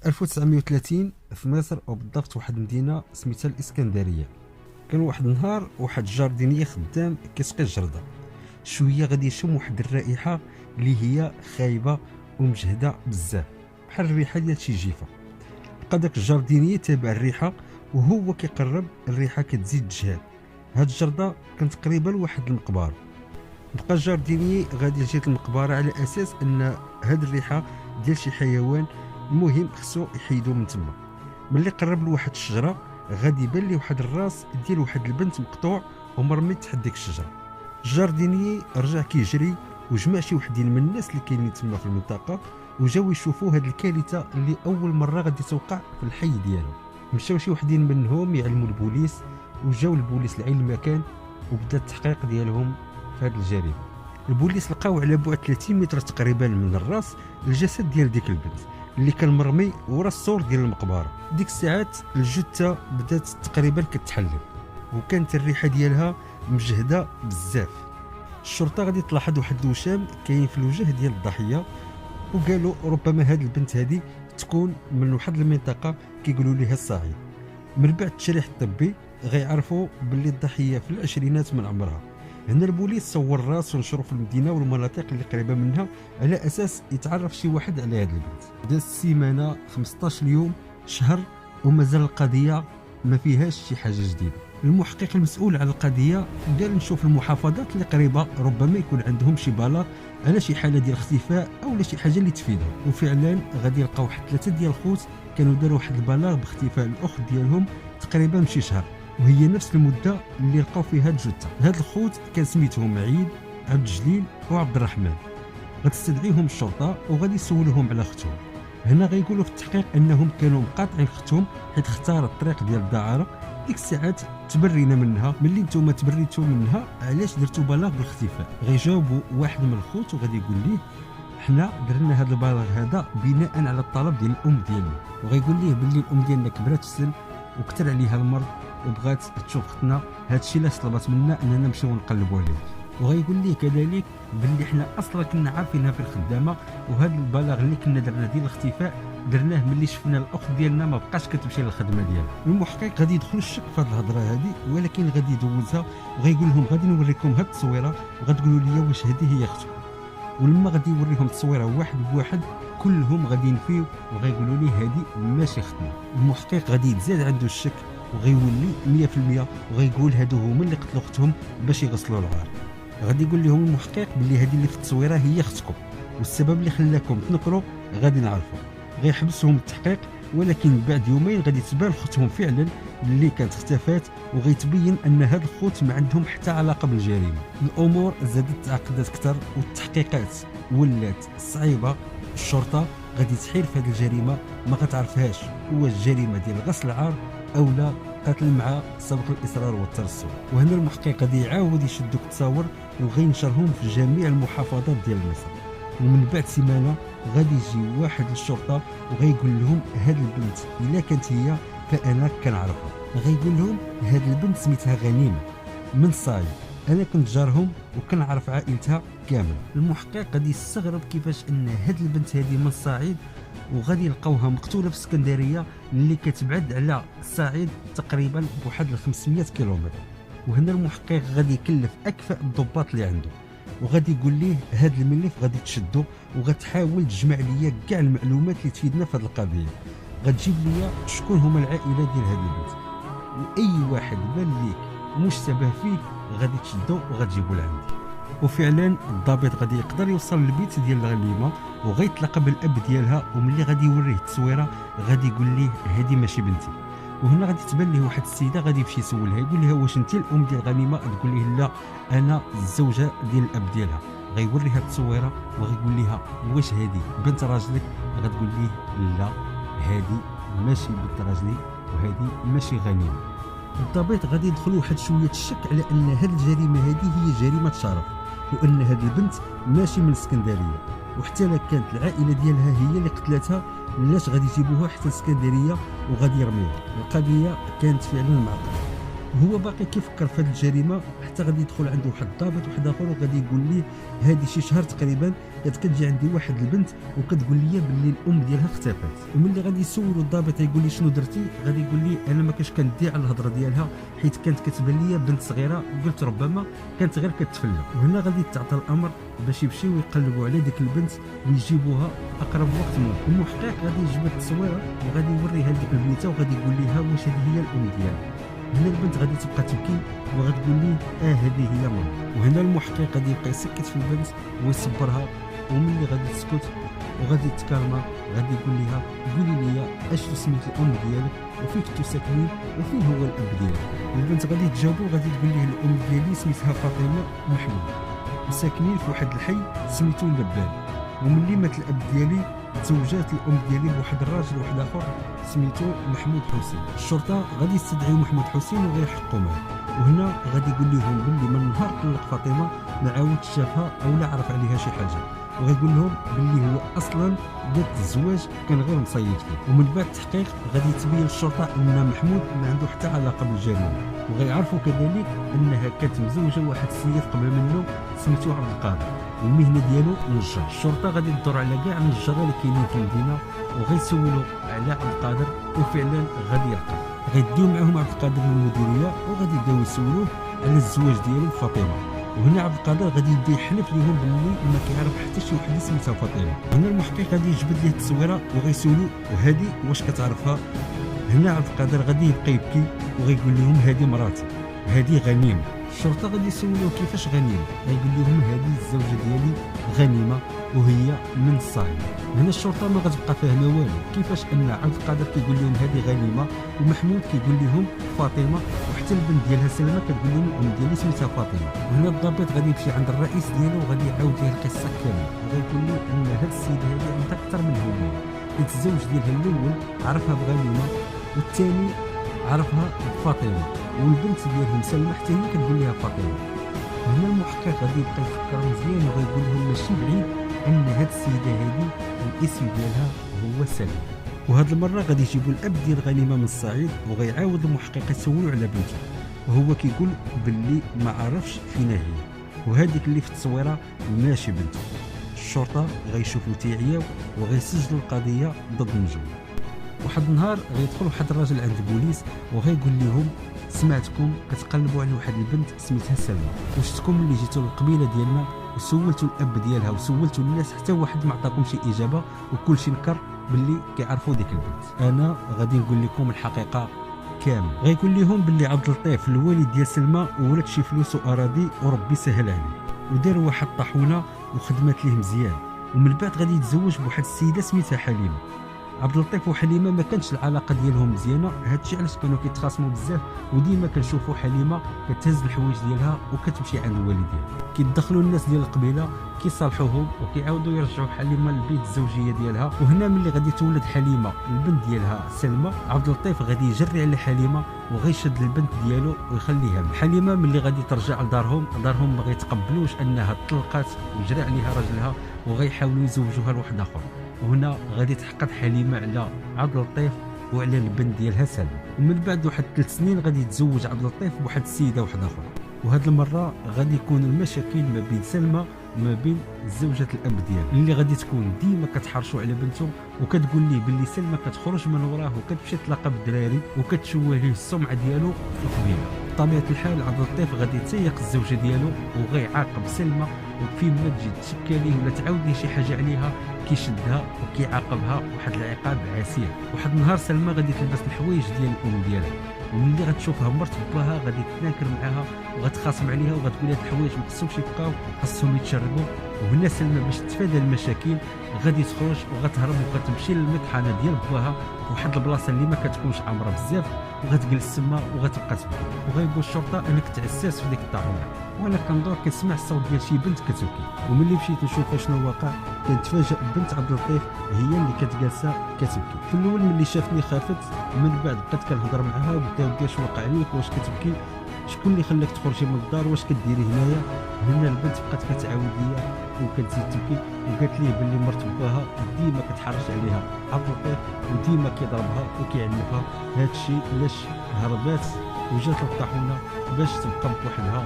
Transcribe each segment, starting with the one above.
في 1930 في مصر، وبالضبط واحد المدينه سميتها الاسكندريه، كان واحد النهار واحد الجارديني خدام كيسقي الجرده، شويه غادي يشم واحد الرائحه اللي هي خايبه ومجهده بزاف، بحال الريحه ديال شي جيفه. بقى داك الجارديني تابع الريحه، وهو كيقرب الريحه كتزيد تجهد. هاد الجرده كانت قريبه لواحد المقبره. بقى الجارديني غادي لجهه المقبره على اساس ان هاد الريحه ديال شي حيوان، المهم خصو يحيدو من تما. ملي قرب لواحد الشجره غادي يبان ليه واحد الراس ديال واحد البنت مقطوع ومرمي تحت ديك الشجره. الجارديني رجع كيجري وجمع شي وحدين من الناس اللي كاينين تما في المنطقه، وجاو يشوفوا هاد الكارثه اللي اول مره غادي توقع في الحي ديالهم. مشاو شي وحدين منهم يعلموا البوليس، وجاو البوليس لعين المكان وبدا التحقيق ديالهم في هاد الجريمه. البوليس لقاو على بعد 30 متر تقريبا من الراس الجسد ديال ديك البنت اللي كان مرمي ورا السور ديال المقبره. ديك الساعات الجثه بدات تقريبا كتحلل، وكانت الريحه ديالها مجهده بزاف. الشرطه غادي تلاحظ واحد الوشام كاين في الوجه ديال الضحيه، وقالوا ربما هاد البنت هذه تكون من واحد المنطقه كيقولوا ليها الصعيد. من بعد التشريح الطبي غيعرفوا باللي الضحيه في العشرينات من عمرها. هنا البوليس صور الراس ونشروا في المدينه والمناطق اللي قريبه منها على اساس يتعرف شي واحد على هاد البنت. داز السيمانه 15 يوم شهر ومازال القضيه ما فيهاش شي حاجه جديده. المحقق المسؤول على القضيه قال نشوف المحافظات اللي قريبه ربما يكون عندهم شي بلاغ على شي حاله ديال اختفاء او شي حاجه اللي تفيدهم. وفعلا غادي يلقاو واحد 3 ديال الخوت كانوا داروا واحد البلاغ باختفاء الاخت ديالهم تقريبا شي شهر، وهي نفس المده اللي لقاو فيها الجثه. هاد الخوت كان سميتهم عيد، عبد الجليل وعبد الرحمن. غتستدعيهم الشرطه وغادي يسولوهم على اختهم. هنا غيقولوا في التحقيق انهم كانوا مقاطعين اختهم حيت اختارت الطريق ديال الدعاره. ديك الساعات تبرينا منها، ملي نتوما تبريتوا منها علاش درتوا بلاغ بالاختفاء؟ غيجاوبوا واحد من الخوت وغادي يقول ليه حنا درنا هذا البلاغ هذا بناء على الطلب ديال الام ديالنا، وغيقول ليه باللي الام ديالنا كبرات في السن وكثر عليها المرض وبغات تشوف اختنا، هادشي علاش طلبت منا اننا نمشيو نقلبوا عليها. وغيقول ليه كذلك باللي حنا اصلا كنا عارفينها في الخدامه، وهذا البلاغ اللي كنا درنا ديال الاختفاء درناه ملي شفنا الاخت ديالنا ما بقاش كتمشي للخدمه ديالها. المحقق غادي يدخل الشك في هذه الهضره هذه، ولكن غادي يدوزها وغيقول لهم غادي نوريكم هاد التصويره وغتقولوا لي واش هذه هي اختكم. ولما غادي يوريهم التصويره واحد بواحد كلهم غادي ينفيو وغيقولوا لي هذه ماشي اختنا. المحقق غادي يتزاد عنده الشك وغيولي 100% وغيقول هادو هما اللي قتلوا اختهم باش يغسلوا العار. غادي يقول لهم المحقق باللي هذه اللي في التصويره هي اختكم، والسبب اللي خلاكم تنكروا غادي نعرفوا. غيحبسهم التحقيق، ولكن بعد يومين غادي تبان اختهم فعلا اللي كانت اختفات، وغيتبين ان هاد الخوت ما عندهم حتى علاقه بالجريمه. الامور زادت تعقدت اكثر والتحقيقات ولات صعيبه. الشرطه غادي تحير في هذه الجريمه ما غتعرفهاش واش جريمه ديال غسل العار او لا قتل مع سبق الاصرار والترصد. وهنا المحقق غادي يعاود يشد دوك التصاور وغينشرهم في جميع المحافظات ديال مصر. ومن بعد سيمانه غادي يجي واحد للشرطه وغيقول لهم هاد البنت الا كانت هي فانا كنعرفها. غيقول لهم هاد البنت سميتها غنيمه من صايد، انا كنت جارهم وكنعرف عائلتها كامل. المحقق غادي يستغرب كيفاش ان هاد البنت هذه من الصعيد وغادي يلقاوها مقتوله في اسكندريه اللي كتبعد على الصعيد تقريبا بواحد 500 كيلومتر. وهنا المحقق غادي يكلف اكفأ الضباط اللي عنده وغادي يقول ليه هاد الملف غادي تشدو وغتحاول تجمع ليا كاع المعلومات اللي تفيدنا في هذه القضيه. غتجيب ليا شكون هما العائله ديال هاد البنت، واي واحد بان ليك مشتبه فيه غادي تشدو وغتجيبو لعندي. وفعلا الضابط غادي يقدر يوصل للبيت ديال الغنيمه وغيتلاقى بالاب ديالها، وملي غادي يوريه التصويره غادي يقول ليه هذه ماشي بنتي. وهنا غادي تبان ليه واحد السيده غادي يمشي يسولها يقول لها واش انت الام ديال غنيمه؟ تقول ليه لا انا الزوجه ديال الاب ديالها. غيوريها التصويره وغيقول لها واش هذه بنت راجلك؟ غتقول ليه لا هذه ماشي بنت راجلي وهذه ماشي غنيمه. الضابط غادي يدخل واحد شويه الشك على ان هذه الجريمه هذه هي جريمه شرف، وان هذه البنت ماشي من اسكندريه، وحتى لا كانت العائله ديالها هي اللي قتلتها علاش غادي يجيبوها حتى اسكندريه وغادي يرميوها؟ القضيه كانت فعلا معقده. هو باقي كيفكر في هذه الجريمه حتى غادي يدخل عنده واحد الضابط واحد اخر وغادي يقول ليه هذه شي شهر تقريبا قالت كتجي عندي واحد البنت وكتقول لي باللي الام ديالها اختفت. وملي غادي يسولوا الضابط يقول لي شنو درتي، غادي يقول لي انا ما كنتش كندي على الهضره ديالها حيت كانت كتبان لي بنت صغيره، وقلت ربما كانت غير كتفلى. وهنا غادي يتعطى الامر باش يمشيو يقلبوا على ديك البنت ويجيبوها في اقرب وقت ممكن. المحقق غادي يجبد التصويره وغادي يوريها لديك البنيته وغادي يقول لها واش هذه هي الام ديالها. هنا البنت غادي تبقى تبكي وغتقول ليه هذه هي ماما. وهنا المحقق غادي يبقى يسكت في البنت ويصبرها، وملي غادي تسكت وغادي تكالما غادي يقول لها قولي لي اش سميت الام ديالك وفيك تساكنين وفين هو الاب ديالك. البنت غادي تجاوبو غادي تقول ليه الام ديالي سميتها فاطمه محمود وساكنين في واحد الحي سميتو لبان، وملي مات الاب ديالي تزوجات الام ديالي بواحد الراجل واحد اخر سميتو محمود حسين. الشرطه غادي يستدعيو محمود حسين وغيحقوا معاه، وهنا غادي يقول لهم باللي من نهار طلق فاطمه ما عاودش شافها او لا عرف عليها شي حاجه، وغيقول لهم باللي هو اصلا قد الزواج كان غير مصيد فيه. ومن بعد التحقيق غادي تبين الشرطه ان محمود ما عنده حتى علاقه بالجريمه، وغيعرفوا كذلك انها كانت مزوجه واحد السيد قبل منه سميتو عبد القادر والمهنه ديالو نجار. الشرطه غادي تدور على كاع النجار اللي كاينين في المدينه وغيسولوا على عبد القادر، وفعلا غادي يلقى. غيديو معاهم عبد القادر للمديريه وغادي يبداو يسولوه على الزواج ديالو بفاطمه. وهنا عبد القادر غادي يبدا يحلف لهم باللي ما كيعرف حتى شي وحده سميتها فاطمه. هنا المحقق غادي يجبد ليه التصويره وغيسولو وهذه واش كتعرفها. هنا عبد القادر غادي يبقى يبكي وغيقول لهم هذه مراتي هذه غنيمه. الشرطه غادي يسولوه كيفاش غنيمه، غيقول لهم هذه الزوجه ديالي غنيمه وهي من الصعيد. هنا الشرطه ما غتبقى فاهمه والو، كيفاش ان عبد القادر كيقول لهم هذه غنيمه ومحمود كيقول لهم فاطمه، وحتى البنت ديالها سلمى كتقول لهم الام ديالي سميتها فاطمه. وهنا الضابط غادي يمشي عند الرئيس ديالو وغادي يعاود ليه القصه كامله، وغيقول له ان هذه السيده هذه عندها اكثر من هويه، حيت الزوج ديالها الاول عرفها بغنيمه والثاني عرفها بفاطمه، والبنت ديالهم سلمى حتى هي كتقول لها فاطمه. هنا المحقق غادي يبقى يفكر مزيان وغيقول لهم ماشي بعيد ان هاد السيده هذه الاسم ديالها هو سلمى. وهاد المره غادي يجيبوا الاب ديال غنيمه من الصعيد وغيعاود المحقق يسولو على بنته، وهو كيقول باللي ما عرفش فينا هي، وهذيك اللي في التصويره ماشي بنته. الشرطه غيشوفوا تيعياو وغيسجلوا القضيه ضد نجوم. واحد النهار غيدخل واحد الراجل عند البوليس وغيقول لهم سمعتكم كتقلبوا على واحد البنت سميتها سلمى، واش شفتكم ملي جيتوا للقبيله ديالنا وسولتوا الاب ديالها وسولتوا الناس حتى واحد ما عطاكم شي اجابه وكلشي نكر باللي كيعرفوا ديك البنت؟ انا غادي نقول لكم الحقيقه كامل. غيقول لهم باللي عبد اللطيف الوالد ديال سلمى ولد شي فلوس واراضي وربي سهل عليه ودار واحد الطاحونه وخدمات ليه مزيان، ومن بعد غادي يتزوج بواحد السيده سميتها حليمه. عبد اللطيف وحليمه ما كانتش العلاقه ديالهم مزيانه، هادشي علاش كانوا كيتخاصموا بزاف، وديما كنشوفوا حليمه كتهز الحوايج ديالها وكتمشي عند الوالد ديالها. كيدخلوا الناس ديال القبيله كيصالحوهم وكيعاودوا يرجعوا حليمه للبيت الزوجيه ديالها. وهنا ملي غادي تولد حليمه البنت ديالها سلمى، عبد اللطيف غادي يجري على حليمه وغيشد البنت ديالو ويخليها. حليمه ملي غادي ترجع لدارهم ما غيتقبلوش انها طلقات وجرى عليها راجلها وغيحاولوا يزوجوها لواحد اخر. وهنا غادي تحقد حليمه على عبد اللطيف وعلى البنت ديالها سلمى، ومن بعد واحد 3 سنين غادي يتزوج عبد اللطيف بواحد السيده واحده اخرى. وهاد المره غادي يكون المشاكل ما بين سلمى وما بين زوجة الاب ديالها اللي غادي تكون ديما كتحرشوا على بنته وكتقول ليه باللي سلمى كتخرج من وراه وكتمشي تلاقى بالدراري وكتشوه ليه السمعه ديالو في القبيله. بطبيعه الحال عبد اللطيف غادي تسيق الزوجه ديالو وغيعاقب سلمى، وفين ما تجي تشكى ليه ولا تعاود ليه شي حاجه عليها كيشدها وكيعاقبها واحد العقاب عسير. واحد النهار سلمى غادي تلبس الحوايج ديال الام ديالها، وملي غتشوفها مرت باها غادي تناكر معاها وغتخاصم عليها وغتقول هاد الحوايج ما خصهمش يبقاو، خصهم يتشربوا. وهنا سلمى باش تتفادى المشاكل غادي تخرج وغتهرب وغتمشي للمطحنه ديال باها فواحد البلاصه اللي ما كتكونش عامره بزاف، وغتجلس تما وغتبقى تبكي. وغيقول الشرطه انا كنت عساس في ديك الطاحونه وانا كندور كنسمع الصوت ديال شي بنت كتبكي، وملي مشيت نشوف شنو واقع كنتفاجئ بنت عبد اللطيف هي اللي كتجالسه كتبكي. في الاول ملي شافني خافت، من بعد بقيت كنهضر معاها وقلت لها واش واقع عليك، واش كتبكي، شكون اللي خلاك تخرجي من الدار، واش كديري هنايا؟ هنا البنت بقات كتعاود ليا وكتزيد تبكي وقالت لي باللي مرت باها ديما كتحرش عليها عبد اللطيف وديما كيضربها وكيعنفها. هادشي علاش هربات وجات للطاحونه باش تبقى بوحدها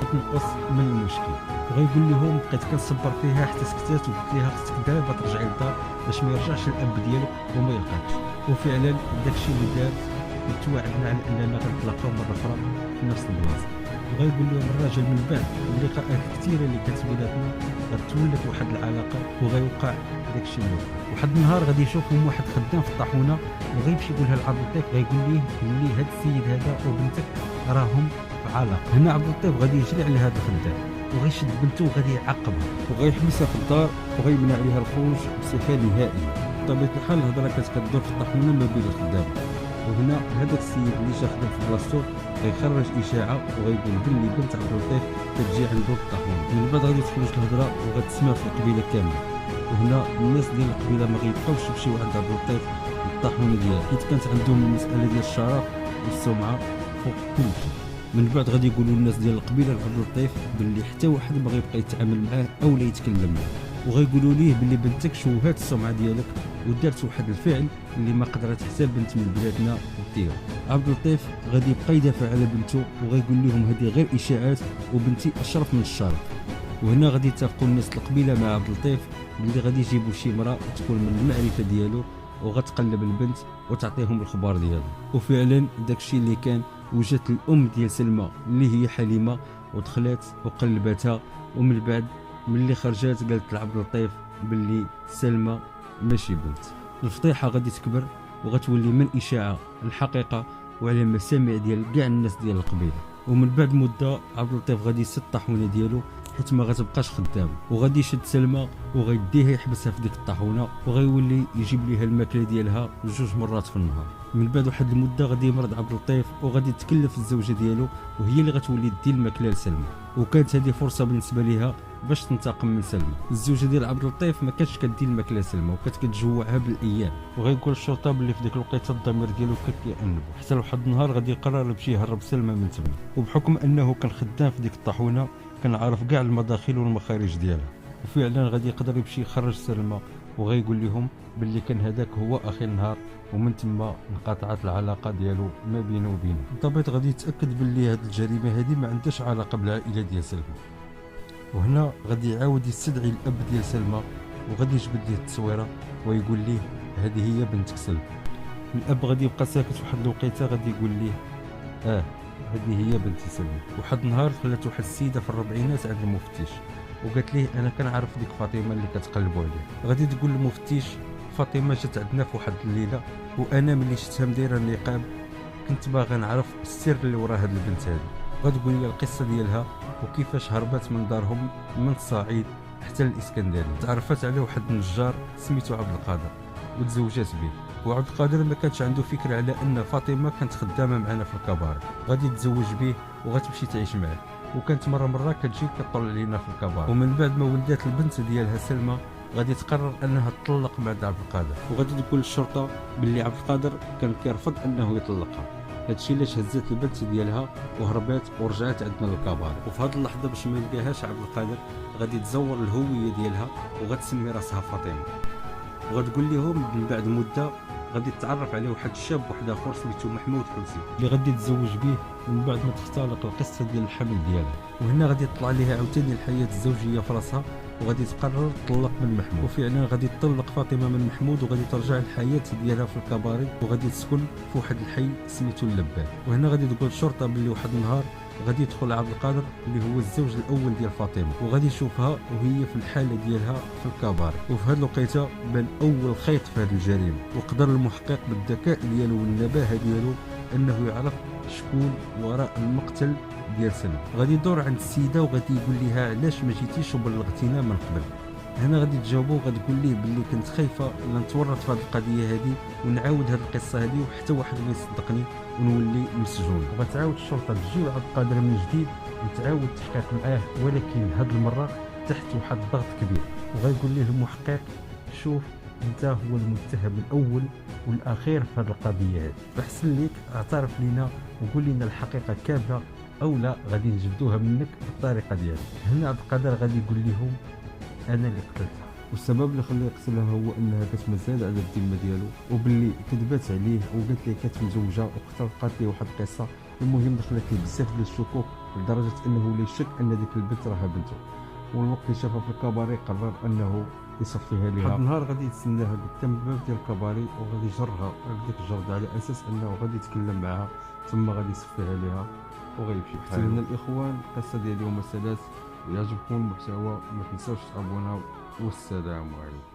وتنقص من المشكل. وغيقول لهم بقيت كنصبر فيها حتى سكتات وقلت لها خصك دابا ترجعي للدار باش ما يرجعش الاب ديالك وما يلقاكش. وفعلا داكشي اللي دارت، وتوعدنا على اننا غنتلاقاو مره اخرى في نفس البلاصه. وغيقول لهم الراجل من بعد اللقاءات كثيره اللي كانت بيناتنا غتولد واحد العلاقه وغيوقع داكشي اللي وقع. واحد النهار غادي يشوفهم واحد خدام في الطاحونه وغيمشي يقولها لعبد اللطيف، غيقول ليه بلي هاد السيد هذا وبنتك راهم في علاقه. هنا عبد اللطيف غادي يجري على هذا الخدام وغيشد بنته وغادي يعاقبها وغيحبسها في الدار وغيمنع عليها الخروج بصفه نهائيه. بطبيعه الحال الهضره كانت كدور في الطاحونه ما بين الخدام. وهنا هذاك السيد اللي جا خدام في بلاصتو غيخرج اشاعه وغيقول بلي بنت عبد اللطيف كتجي عنده في الطاحونه. من بعد غادي تخرج الهضره وغتسمع في القبيله كامله. وهنا الناس ديال القبيله ما غيبقاوش يمشيو عند عبد اللطيف للطاحونه ديالو، حيت كانت عندهم المساله ديال الشرف والسمعه فوق كل شيء. من بعد غادي يقولوا الناس ديال القبيله لعبد اللطيف باللي حتى واحد ما غيبقى يتعامل معاه او لا يتكلم معاه. وغيقولوا ليه باللي بنتك شوهات السمعه ديالك ودارت واحد الفعل اللي ما قدرت حتى بنت من بلادنا ديرو. عبد اللطيف غادي يبقى يدافع على بنته وغيقول لهم هذه غير اشاعات وبنتي اشرف من الشرف. وهنا غادي يتفقوا الناس القبيله مع عبد اللطيف باللي غادي يجيبوا شي امراه تكون من المعرفه ديالو وغتقلب البنت وتعطيهم الخبار ديالو. وفعلا داكشي اللي كان، وجات الام ديال سلمى اللي هي حليمه ودخلت وقلبتها. ومن بعد ملي خرجات قالت لعبد اللطيف باللي سلمى ماشي بنت. الفضيحه غادي تكبر وغتولي من اشاعه الحقيقه وعلى مسامع ديال كاع الناس ديال القبيله. ومن بعد مده عبد اللطيف غادي يسد الطاحونه ديالو حيت ما غتبقاش خدام، وغادي يشد سلمى وغيديها يحبسها في ديك الطاحونه وغيولي يجيب ليها الماكله ديالها 2 مرات في النهار. من بعد واحد المده غادي يمرض عبد اللطيف وغادي تكلف الزوجه ديالو وهي اللي غتولي دير الماكله لسلمى. وكانت هذه فرصه بالنسبه ليها باش تنتقم من سلمى. الزوجه ديال عبد اللطيف ما كانتش كدير الماكله لسلمى وكانت كتجوعها بالايام. وغيقول الشرطه باللي في ديك الوقيته الضمير ديالو كان كيأنب، حتى لواحد النهار غادي يقرر باش يهرب سلمى من تما. وبحكم انه كان خدام في ديك الطاحونه كان عارف كاع المداخل والمخارج ديالها، وفعلا غادي يقدر يمشي يخرج سلمى وغيقول لهم باللي كان هذاك هو اخر النهار. ومن تما انقطعت العلاقه ديالو ما بينه وبينه. بالضبط غادي يتاكد باللي هذه الجريمه هذه ما عندهاش علاقه بالعائله ديال سلمى. وهنا غادي يعاود يستدعي الاب ديال سلمى وغادي يجبد ليه التصويره ويقول ليه هذه هي بنتك سلمى. الاب غادي يبقى ساكت واحد الوقيته، غادي يقول ليه هذه هي بنتي سلمى. واحد النهار خلات واحد السيده في الربعينات عند المفتش وقالت ليه انا كنعرف ديك فاطمه اللي كتقلبوا عليها. غادي تقول للمفتش فاطمه جات عندنا في واحد الليله وانا ملي شفتها مدايره النقاب كنت باغا نعرف السر اللي ورا هاد البنت هذه. غتقول لي القصه ديالها وكيفاش هربت من دارهم من الصعيد حتى الاسكندريه. تعرفت على واحد النجار سميتو عبد القادر وتزوجات به. وعبد القادر ما كانش عنده فكره على ان فاطمه كانت خدامه معنا في الكباري. غادي تزوج به وغتمشي تعيش معاه، وكانت مره كتجي كطل علينا في الكباري. ومن بعد ما ولدات البنت ديالها سلمى غادي تقرر انها تطلق بعد عبد القادر، وغادي تقول للشرطه باللي عبد القادر كان كيرفض انه يطلقها. هادشي علاش هزات البنت ديالها وهربات ورجعت عندنا للكباري. وفي هاد اللحظه باش ما يلقاهاش عبد القادر غادي تزور الهويه ديالها وغتسمي راسها فاطمه. وغتقول لهم من بعد مده غادي تتعرف عليه واحد الشاب واحد اخر سميتو محمود حوسي اللي غادي تتزوج به من بعد ما تختلق القصه ديال الحمل ديالها. وهنا غادي تطلع ليها عاوتاني الحياه الزوجيه في راسها وغادي تقرر تطلق من محمود. وفعلا غادي تطلق فاطمه من محمود وغادي ترجع الحياه ديالها في الكباري وغادي تسكن في واحد الحي سميتو اللبان. وهنا غادي تقول الشرطه باللي واحد النهار غادي يدخل عبد القادر اللي هو الزوج الاول ديال فاطمه وغادي يشوفها وهي في الحاله ديالها في الكباري. وفي هذه الوقيته بان اول خيط في هذه الجريمه، وقدر المحقق بالذكاء ديالو والنباهه ديالو انه يعرف شكون وراء المقتل ديال سلمى. غادي يدور عند السيده وغادي يقول لها علاش ما جيتيش وبلغتينا من قبل. هنا غادي تجاوبو وغادي تقول ليه باللي كنت خايفه لا نتورط في هذه القضيه هذه ونعاود هذه القصه هذه وحتى واحد ما يصدقني ونولي مسجون. وغتعاود الشرطه تجي لعبد القادر من جديد وتعاود التحقيق معاه، ولكن هذه المره تحت واحد الضغط كبير. وغيقول ليه المحقق شوف انت هو المتهم الاول والاخير في هذه القضيه هذه، فاحسن ليك اعترف لينا وقول لنا الحقيقه كامله او لا غادي نجبدوها منك بالطريقه ديالك. هنا عبد القادر غادي يقول لهم انا اللي قتلتها. والسبب اللي خلاه يقتلها هو انها كتمزاد على الذمه ديالو، وباللي كذبات عليه وقالت ليه كانت مزوجه واخترقات ليه واحد القصه. المهم دخلت ليه بزاف ديال الشكوك لدرجه انه ولا يشك ان ديك البنت راها بنته. والوقت اللي شافها في الكباري قرر انه يصفيها ليها. واحد النهار غادي يتسناها قدام الباب ديال الكباري وغادي يجرها بديك الجرده على اساس انه غادي يتكلم معها، ثم غادي يصفيها ليها وغيمشي بحال. لنا الاخوان القصه ديال اليوم سالات، ويعجبكم المحتوى ما تنساوش تابوناو، والسلام عليكم.